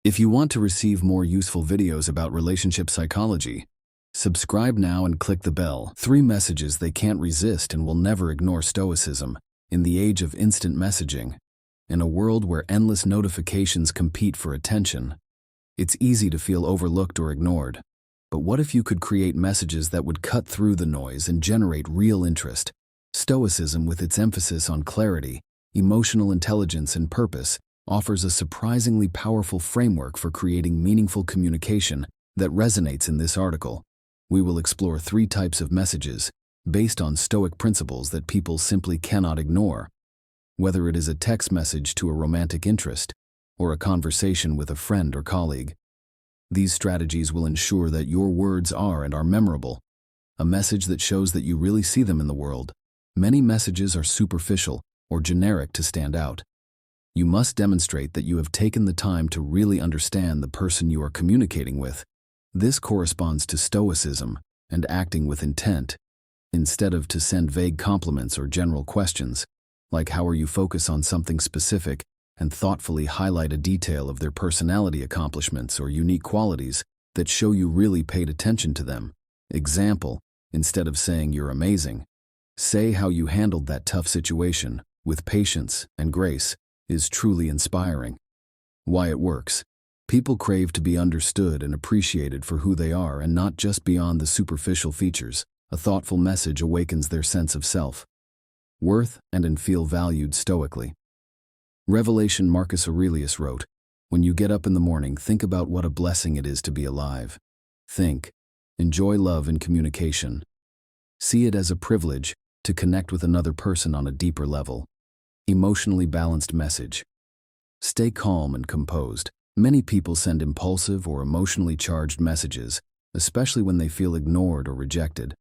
If you want to receive more useful videos about relationship psychology, subscribe now and click the bell. 3 messages they can't resist and will never ignore. Stoicism. In the age of instant messaging, in a world where endless notifications compete for attention, it's easy to feel overlooked or ignored. But what if you could create messages that would cut through the noise and generate real interest? Stoicism, with its emphasis on clarity, emotional intelligence, and purpose, offers a surprisingly powerful framework for creating meaningful communication that resonates. In this article, we will explore 3 types of messages based on Stoic principles that people simply cannot ignore. Whether it is a text message to a romantic interest or a conversation with a friend or colleague, these strategies will ensure that your words are memorable, a message that shows that you really see them in the world. Many messages are superficial or generic to stand out. You must demonstrate that you have taken the time to really understand the person you are communicating with. This corresponds to Stoicism and acting with intent, instead of to send vague compliments or general questions, like how are you. Focus on something specific and thoughtfully highlight a detail of their personality, accomplishments, or unique qualities that show you really paid attention to them. Example, instead of saying you're amazing, say how you handled that tough situation with patience and grace is truly inspiring. Why it works. People crave to be understood and appreciated for who they are and not just beyond the superficial features. A thoughtful message awakens their sense of self-worth and feel valued. Stoically. Revelation. Marcus Aurelius wrote, "When you get up in the morning, think about what a blessing it is to be alive. Think, enjoy love and communication. See it as a privilege to connect with another person on a deeper level." Emotionally balanced message. Stay calm and composed. Many people send impulsive or emotionally charged messages, especially when they feel ignored or rejected.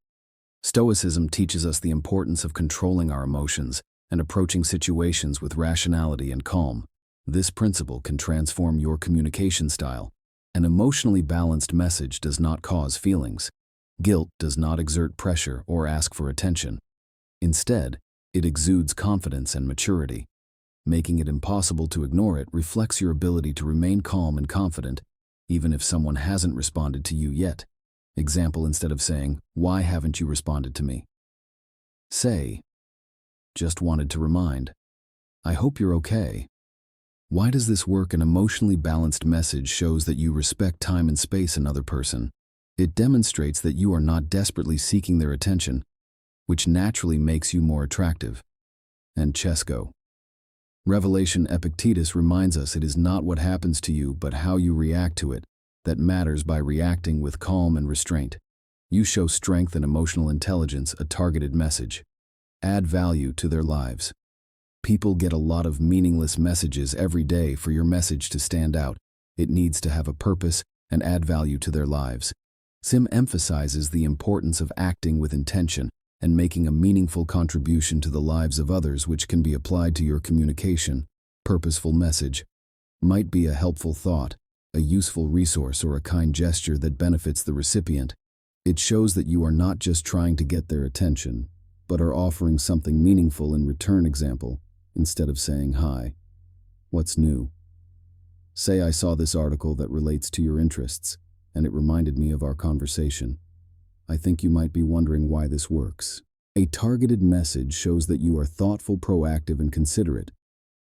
Stoicism teaches us the importance of controlling our emotions and approaching situations with rationality and calm. This principle can transform your communication style. An emotionally balanced message does not cause feelings. Guilt does not exert pressure or ask for attention. Instead, it exudes confidence and maturity. Making it impossible to ignore it reflects your ability to remain calm and confident, even if someone hasn't responded to you yet. Example, instead of saying, "Why haven't you responded to me?" say, "Just wanted to remind. I hope you're okay." Why does this work? An emotionally balanced message shows that you respect time and space in another person. It demonstrates that you are not desperately seeking their attention, which naturally makes you more attractive. And Chesco. Revelation. Epictetus reminds us it is not what happens to you but how you react to it that matters. By reacting with calm and restraint, you show strength and emotional intelligence. A targeted message. Add value to their lives. People get a lot of meaningless messages every day. For your message to stand out, it needs to have a purpose and add value to their lives. Sim emphasizes the importance of acting with intention and making a meaningful contribution to the lives of others, which can be applied to your communication. Purposeful message might be a helpful thought, a useful resource, or a kind gesture that benefits the recipient. It shows that you are not just trying to get their attention, but are offering something meaningful in return. Example, instead of saying, "Hi, what's new?" say, "I saw this article that relates to your interests, and it reminded me of our conversation. I think you might be wondering why this works." A targeted message shows that you are thoughtful, proactive, and considerate.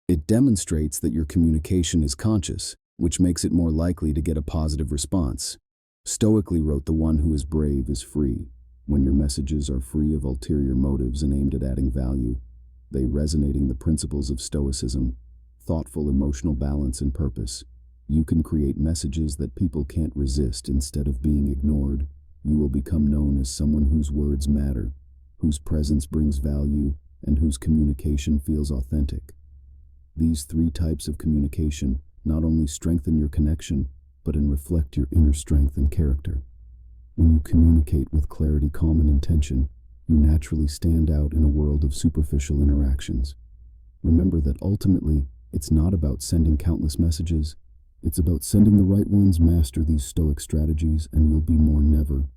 It demonstrates that your communication is conscious, which makes it more likely to get a positive response. Stoically wrote, "The one who is brave is free." When your messages are free of ulterior motives and aimed at adding value, they resonating the principles of Stoicism, thoughtful, emotional balance, and purpose. You can create messages that people can't resist. Instead of being ignored, you will become known as someone whose words matter, whose presence brings value, and whose communication feels authentic. These 3 types of communication not only strengthen your connection, but reflect your inner strength and character. When you communicate with clarity, calm, and intention, you naturally stand out in a world of superficial interactions. Remember that ultimately, it's not about sending countless messages, it's about sending the right ones. Master these Stoic strategies and you'll be more never